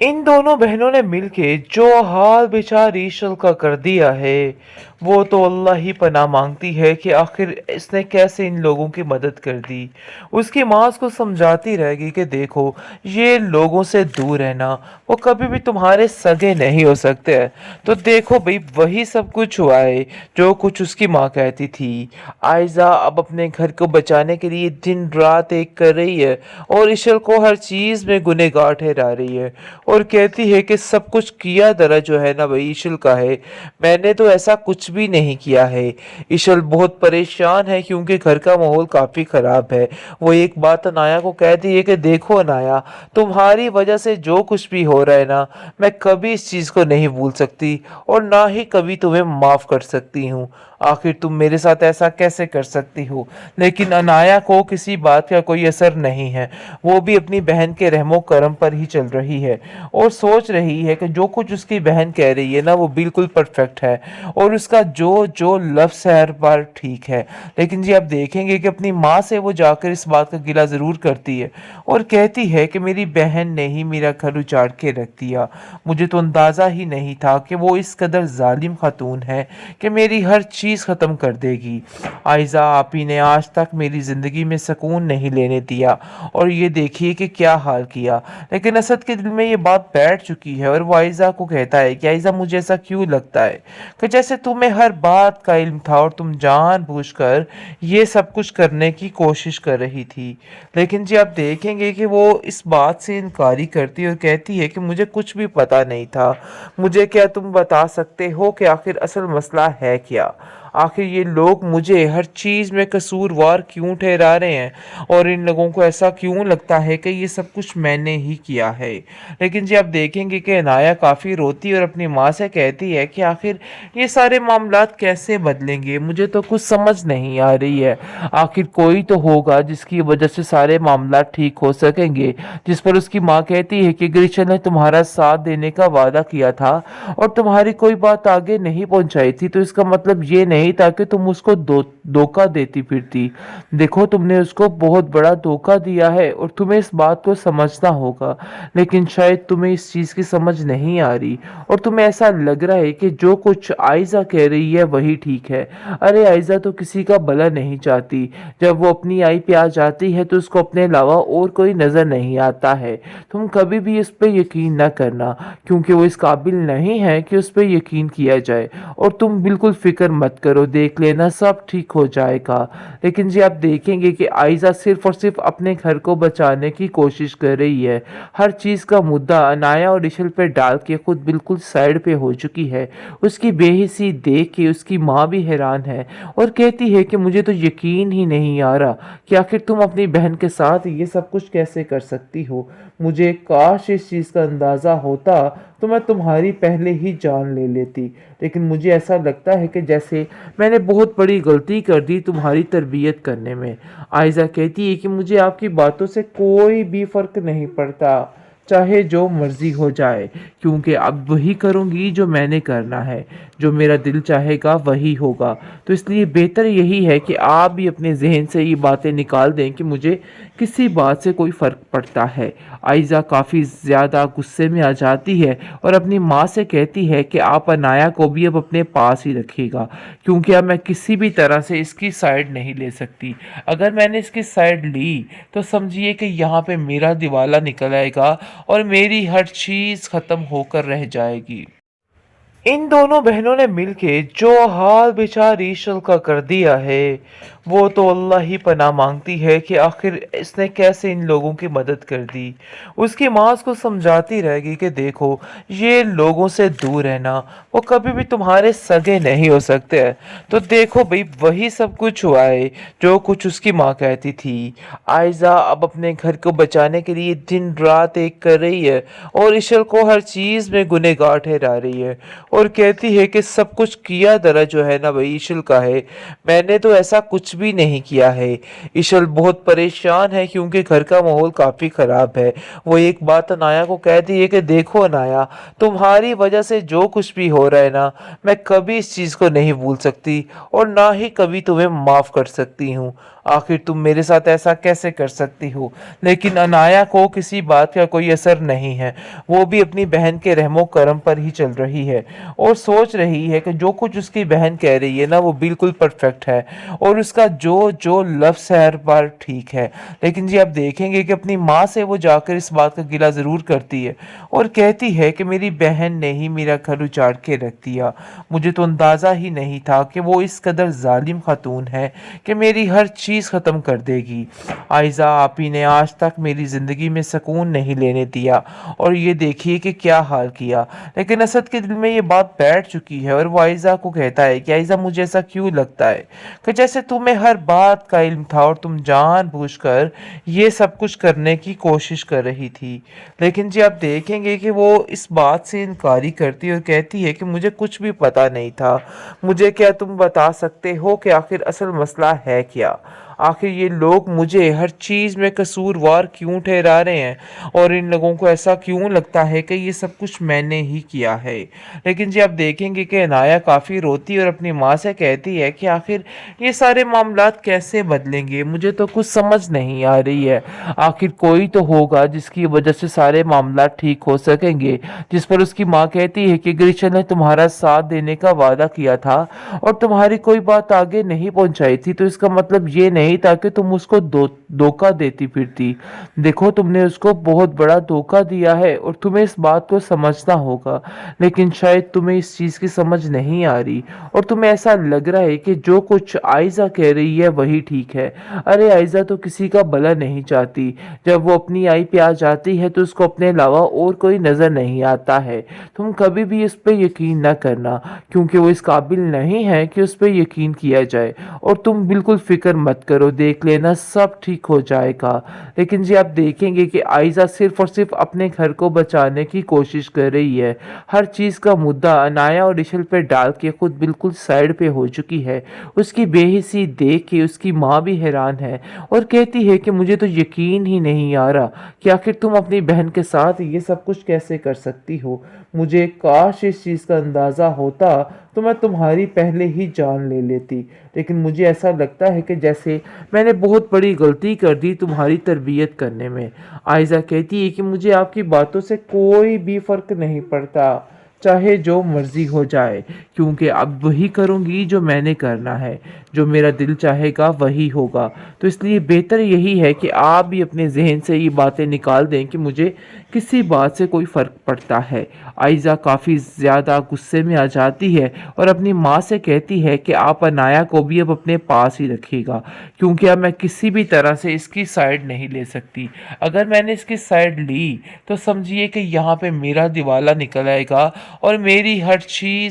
इन दोनों बहनों ने मिलके जो हाल बेचारी ईशल का कर दिया है, वो तो अल्लाह ही पनाह मांगती है कि आखिर इसने कैसे इन लोगों की मदद कर दी। उसकी माँ उसको समझाती रहेगी कि देखो, ये लोगों से दूर रहना, वो कभी भी तुम्हारे सगे नहीं हो सकते हैं। तो देखो भाई, वही सब कुछ हुआ है जो कुछ उसकी माँ कहती थी। आयजा अब अपने घर को बचाने के लिए दिन रात एक कर रही है और ईशल को हर चीज़ में गुनहगार ठहरा रही है और कहती है कि सब कुछ किया दरा जो है ना भाई ईशल का है, मैंने तो ऐसा कुछ भी नहीं किया है। ईशल बहुत परेशान है क्योंकि घर का माहौल काफ़ी ख़राब है। वो एक बात अनाया को कहती है कि देखो अनाया, तुम्हारी वजह से जो कुछ भी हो रहा है ना, मैं कभी इस चीज़ को नहीं भूल सकती और ना ही कभी तुम्हें माफ़ कर सकती हूँ। आखिर तुम मेरे साथ ऐसा कैसे कर सकती हो। लेकिन अनाया को किसी बात का कोई असर नहीं है। वो भी अपनी बहन के रहमो करम पर ही चल रही है और सोच रही है कि जो कुछ उसकी बहन कह रही है ना, वो बिल्कुल परफेक्ट है और उसका जो जो लफ्ज़ है हर बार ठीक है। लेकिन जी आप देखेंगे कि अपनी माँ से वो जाकर इस बात का गिला ज़रूर करती है और कहती है कि मेरी बहन ने ही मेरा घर उजाड़ के रख दिया। मुझे तो अंदाज़ा ही नहीं था कि वो इस कदर जालिम खातून है कि मेरी हर चीज़ ख़त्म कर देगी। आयज़ा, आप ही ने आज तक मेरी ज़िंदगी में सुकून नहीं लेने दिया और ये देखिए कि क्या हाल किया। लेकिन असद के दिल में ये बात बैठ चुकी है और वो आयज़ा को कहता है कि आयज़ा, मुझे ऐसा क्यों लगता है कि जैसे तुम्हें हर बात का इल्म था और तुम जानबूझकर ये सब कुछ करने की कोशिश कर रही थी। लेकिन जी आप देखेंगे कि वो इस बात से इनकारी करती है और कहती है कि मुझे कुछ भी पता नहीं था। मुझे क्या तुम बता सकते हो कि आखिर असल मसला है क्या? आखिर ये लोग मुझे हर चीज़ में कसूरवार क्यों ठहरा रहे हैं और इन लोगों को ऐसा क्यों लगता है कि ये सब कुछ मैंने ही किया है। लेकिन जी आप देखेंगे कि अनाया काफ़ी रोती है और अपनी माँ से कहती है कि आखिर ये सारे मामलात कैसे बदलेंगे, मुझे तो कुछ समझ नहीं आ रही है। आखिर कोई तो होगा जिसकी वजह से सारे मामलात ठीक हो सकेंगे। जिस पर उसकी माँ कहती है कि ग्रीशा ने तुम्हारा साथ देने का वादा किया था और तुम्हारी कोई बात आगे नहीं पहुंचाई थी, तो इसका मतलब ये नहीं था कि तुम उसको धोखा देती फिरती। देखो, तुमने उसको बहुत बड़ा धोखा दिया है और तुम्हें इस बात को समझना होगा। लेकिन शायद तुम्हें इस चीज़ की समझ नहीं आ रही और तुम्हें ऐसा लग रहा है कि जो कुछ आयजा कह रही है वही ठीक है। अरे आयजा तो किसी का भला नहीं चाहती। जब वो अपनी आई पे आ जाती है तो उसको अपने अलावा और कोई नज़र नहीं आता है। तुम कभी भी इस पर यकीन न करना क्योंकि वो इस काबिल नहीं है कि उस पर यकीन किया जाए। और तुम बिल्कुल फिक्र मत करो, देख लेना सब ठीक हो जाएगा। लेकिन जी आप देखेंगे कि आयजा सिर्फ और सिर्फ अपने घर को बचाने की कोशिश कर रही है। हर चीज़ का मुद्दा अनाया और इशल पर डाल के खुद बिल्कुल साइड पे हो चुकी है। उसकी बेहिसी देख के उसकी माँ भी हैरान है और कहती है कि मुझे तो यकीन ही नहीं आ रहा कि आखिर तुम अपनी बहन के साथ ये सब कुछ कैसे कर सकती हो। मुझे काश इस चीज़ का अंदाज़ा होता तो मैं तुम्हारी पहले ही जान ले लेती। लेकिन मुझे ऐसा लगता है कि जैसे मैंने बहुत बड़ी गलती कर दी तुम्हारी तरबियत करने में। आयज़ा कहती है कि मुझे आपकी बातों से कोई भी फ़र्क नहीं पड़ता, चाहे जो मर्ज़ी हो जाए, क्योंकि अब वही करूँगी जो मैंने करना है। जो मेरा दिल चाहेगा वही होगा। तो इसलिए बेहतर यही है कि आप भी अपने ज़हन से ये बातें निकाल दें कि मुझे किसी बात से कोई फ़र्क पड़ता है। आयज़ा काफ़ी ज़्यादा गुस्से में आ जाती है और अपनी माँ से कहती है कि आप अनाया को भी अब अपने पास ही रखिएगा, क्योंकि अब मैं किसी भी तरह से इसकी साइड नहीं ले सकती। अगर मैंने इसकी साइड ली तो समझिए कि यहाँ पे मेरा दिवाला निकल आएगा और मेरी हर चीज़ ख़त्म होकर रह जाएगी। इन दोनों बहनों ने मिलके जो हाल बेचारी ईशल का कर दिया है, वो तो अल्लाह ही पनाह मांगती है कि आखिर इसने कैसे इन लोगों की मदद कर दी। उसकी माँ उसको समझाती रहेगी कि देखो, ये लोगों से दूर रहना, वो कभी भी तुम्हारे सगे नहीं हो सकते हैं। तो देखो भाई, वही सब कुछ हुआ है जो कुछ उसकी माँ कहती थी। आयजा अब अपने घर को बचाने के लिए दिन रात एक कर रही है और ईशल को हर चीज़ में गुनहगार ठहरा रही है और कहती है कि सब कुछ किया दरा जो है ना भाई ईशल का है, मैंने तो ऐसा कुछ कुछ भी नहीं किया है। इशल बहुत परेशान है क्योंकि घर का माहौल काफ़ी ख़राब है। वो एक बात अनाया को कहती है कि देखो अनाया, तुम्हारी वजह से जो कुछ भी हो रहा है ना, मैं कभी इस चीज़ को नहीं भूल सकती और ना ही कभी तुम्हें माफ़ कर सकती हूँ। आखिर तुम मेरे साथ ऐसा कैसे कर सकती हो? लेकिन अनाया को किसी बात का कोई असर नहीं है। वो भी अपनी बहन के रहमो करम पर ही चल रही है और सोच रही है कि जो कुछ उसकी बहन कह रही है ना, वो बिल्कुल परफेक्ट है और उसका जो जो लफ्ज़ है हर बार ठीक है। लेकिन जी आप देखेंगे कि अपनी माँ से वो जाकर इस बात का गिला ज़रूर करती है और कहती है कि मेरी बहन ने ही मेरा घर उजाड़ के रख दिया। मुझे तो अंदाज़ा ही नहीं था कि वो इस कदर जालिम खातून है कि मेरी हर चीज़ ख़त्म कर देगी। आयज़ा आप ही ने आज तक मेरी ज़िंदगी में सुकून नहीं लेने दिया और ये देखिए कि क्या हाल किया। लेकिन असद के दिल में ये बात बैठ चुकी है और वो आयज़ा को कहता है कि आयज़ा मुझे ऐसा क्यों लगता है कि जैसे तुम्हें हर बात का इल्म था और तुम जानबूझकर ये सब कुछ करने की कोशिश कर रही थी। लेकिन जी आप देखेंगे कि वो इस बात से इनकारी करती है और कहती है कि मुझे कुछ भी पता नहीं था। मुझे क्या तुम बता सकते हो कि आखिर असल मसला है क्या? आखिर ये लोग मुझे हर चीज़ में कसूरवार क्यों ठहरा रहे हैं और इन लोगों को ऐसा क्यों लगता है कि ये सब कुछ मैंने ही किया है। लेकिन जी आप देखेंगे कि अनाया काफ़ी रोती और अपनी माँ से कहती है कि आखिर ये सारे मामलात कैसे बदलेंगे, मुझे तो कुछ समझ नहीं आ रही है। आखिर कोई तो होगा जिसकी वजह से सारे मामलात ठीक हो सकेंगे। जिस पर उसकी माँ कहती है कि ग्रीशा ने तुम्हारा साथ देने का वादा किया था और तुम्हारी कोई बात आगे नहीं पहुंचाई थी, तो इसका मतलब ये नहीं था कि तुम उसको धोखा देती फिरती। देखो तुमने उसको बहुत बड़ा धोखा दिया है और तुम्हें इस बात को समझना होगा। लेकिन शायद तुम्हें इस चीज़ की समझ नहीं आ रही और तुम्हें ऐसा लग रहा है कि जो कुछ आयज़ा कह रही है वही ठीक है। अरे आयज़ा तो किसी का भला नहीं चाहती। जब वो अपनी आई पे आ जाती है तो उसको अपने अलावा और कोई नज़र नहीं आता है। तुम कभी भी इस पे यकीन न करना क्योंकि वो इस काबिल नहीं है कि उस पे यकीन किया जाए। और तुम बिल्कुल फिक्र मत करो, देख लेना सब ठीक हो जाएगा। लेकिन जी आप देखेंगे कि आयज़ा सिर्फ और सिर्फ अपने घर को बचाने की कोशिश कर रही है। हर चीज़ का मुद्दा अनाया और इशल पे डाल के खुद बिल्कुल साइड पे हो चुकी है। उसकी बेहिसी देख के उसकी माँ भी हैरान है और कहती है कि मुझे तो यकीन ही नहीं आ रहा कि आखिर तुम अपनी बहन के साथ ये सब कुछ कैसे कर सकती हो। मुझे काश इस चीज़ का अंदाज़ा होता तो मैं तुम्हारी पहले ही जान ले लेती। लेकिन मुझे ऐसा लगता है कि जैसे मैंने बहुत बड़ी गलती कर दी तुम्हारी तरबियत करने में। आयज़ा कहती है कि मुझे आपकी बातों से कोई भी फ़र्क नहीं पड़ता, चाहे जो मर्ज़ी हो जाए, क्योंकि अब वही करूँगी जो मैंने करना है। जो मेरा दिल चाहेगा वही होगा। तो इसलिए बेहतर यही है कि आप भी अपने ज़हन से ये बातें निकाल दें कि मुझे किसी बात से कोई फ़र्क पड़ता है। आयज़ा काफ़ी ज़्यादा गुस्से में आ जाती है और अपनी माँ से कहती है कि आप अनाया को भी अब अपने पास ही रखिएगा क्योंकि अब मैं किसी भी तरह से इसकी साइड नहीं ले सकती। अगर मैंने इसकी साइड ली तो समझिए कि यहाँ पे मेरा दिवाला निकल आएगा और मेरी हर चीज़